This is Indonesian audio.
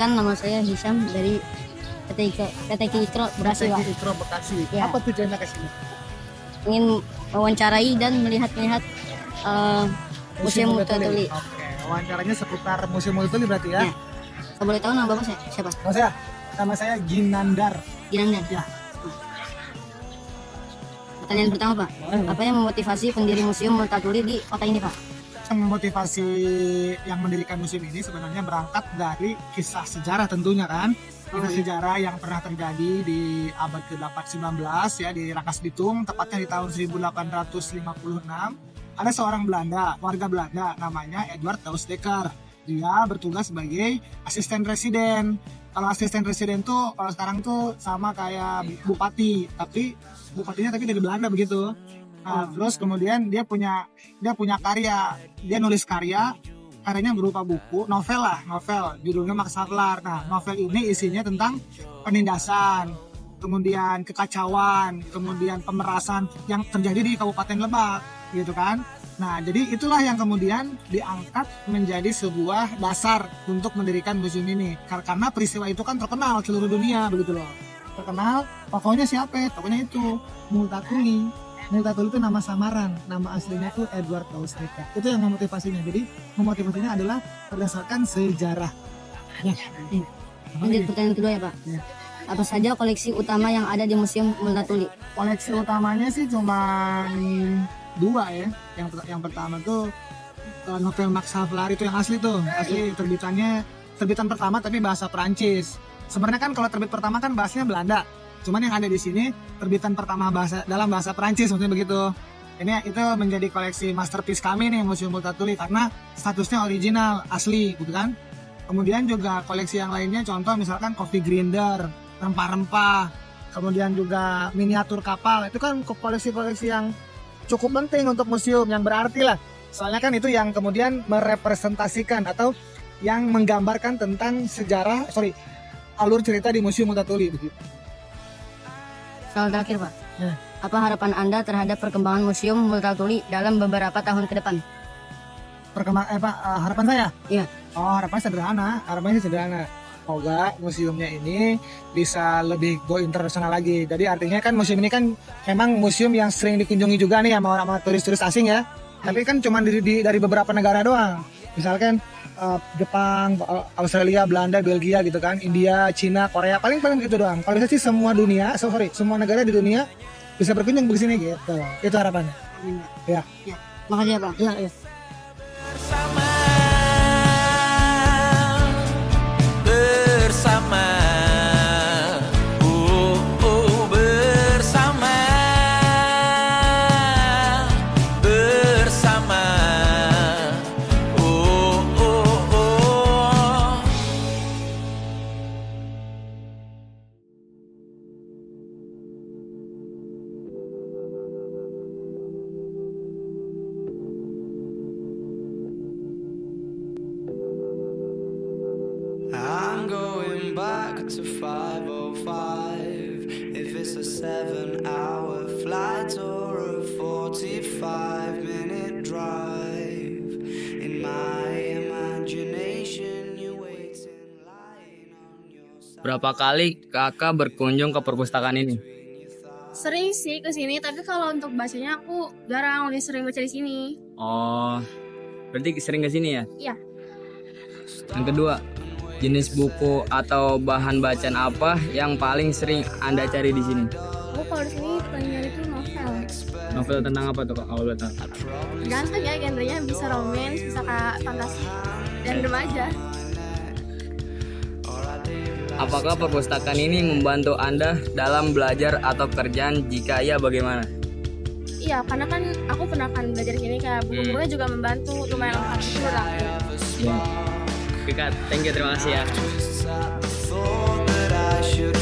Perkenalkan, nama saya Hisham dari PT Ikro Bekasi, Pak. Ikro Bekasi. Ya. Apa tujuannya ke sini? Ingin mewawancarai dan melihat Museum Multatuli. Oke, wawancaranya seputar Museum Multatuli berarti ya? Ya. Kalau boleh tahu nama Bapak siapa? Nama saya Ginandar. Ginandar. Ya. Pertanyaan pertama, Pak. Apa yang memotivasi pendiri Museum Multatuli di kota ini, Pak? Yang memotivasi yang mendirikan museum ini sebenarnya berangkat dari kisah sejarah tentunya kan. Kisah sejarah yang pernah terjadi di abad ke-19 ya di Rangkas Bitung, tepatnya di tahun 1856. Ada seorang Belanda, warga Belanda namanya Edward Douwes-Dekker. Dia bertugas sebagai asisten residen. Kalau asisten residen tuh kalau sekarang tuh sama kayak bupati, tapi bupatinya dari Belanda begitu. Nah, terus kemudian dia punya karya, dia nulis karyanya berupa buku, novel judulnya Max Havelaar. Nah, novel ini isinya tentang penindasan, kemudian kekacauan, kemudian pemerasan yang terjadi di Kabupaten Lebak, gitu kan. Nah, jadi itulah yang kemudian diangkat menjadi sebuah dasar untuk mendirikan museum ini. Karena peristiwa itu kan terkenal seluruh dunia, begitu loh. Terkenal, tokohnya siapa? Tokohnya itu Multatuli. Multatuli itu nama samaran, nama aslinya itu Edward Douwes-Dekker. Itu yang memotivasinya. Jadi memotivasinya adalah berdasarkan sejarah. Ya. Lanjut pertanyaan kedua ya, Pak. Ya. Apa saja koleksi utama yang ada di Museum Multatuli? Koleksi utamanya sih cuma dua ya. Yang pertama tuh novel Max Havelaar itu yang asli tuh. Asli terbitan pertama tapi bahasa Perancis. Sebenarnya kan kalau terbit pertama kan bahasanya Belanda. Cuman yang ada di sini terbitan pertama dalam bahasa Perancis, maksudnya begitu. Ini itu menjadi koleksi masterpiece kami nih Museum Multatuli karena statusnya original, asli, gitu kan. Kemudian juga koleksi yang lainnya, contoh misalkan coffee grinder, rempah-rempah, kemudian juga miniatur kapal. Itu kan koleksi-koleksi yang cukup penting untuk museum, yang berarti lah. Soalnya kan itu yang kemudian merepresentasikan atau yang menggambarkan tentang alur cerita di Museum Multatuli begitu. Soal terakhir, Pak. Ya. Apa harapan Anda terhadap perkembangan Museum Multatuli dalam beberapa tahun ke depan? Harapan saya? Iya. Harapannya sederhana. Semoga museumnya ini bisa lebih go internasional lagi. Jadi artinya kan museum ini kan memang museum yang sering dikunjungi juga nih sama orang turis-turis asing ya. Tapi kan cuma dari beberapa negara doang. Misalkan Jepang, Australia, Belanda, Belgia gitu kan, India, Cina, Korea, paling gitu doang. Kalau bisa sih semua negara di dunia bisa berkunjung ke sini gitu. Itu harapannya. Ya. Makasih ya, Pak. Ya. Bersama bersama bersama I'm going back to 5:05. If it's a 7-hour flight or a 45-minute drive, in my imagination you waiting lying on your side. Berapa kali kakak berkunjung ke perpustakaan ini? Sering sih ke sini, tapi kalau untuk bacanya aku jarang, lebih sering baca di sini. Oh, berarti sering ke sini ya? Iya. Yang kedua, jenis buku atau bahan bacaan apa yang paling sering Anda cari di sini? Aku kalau di sini paling nyari itu novel. Novel tentang apa tuh, Kak? Kalau boleh tahu. Gantung ya, genrenya bisa romance, bisa kayak fantasi dan remaja. Apakah perpustakaan ini membantu Anda dalam belajar atau kerjaan? Jika iya, bagaimana? Iya, karena kan aku pernah kan belajar di sini, kayak buku-bukunya juga membantu, lumayan lengkap juga lah. Oke, Kak. Thank you, terima kasih ya. Thought that I should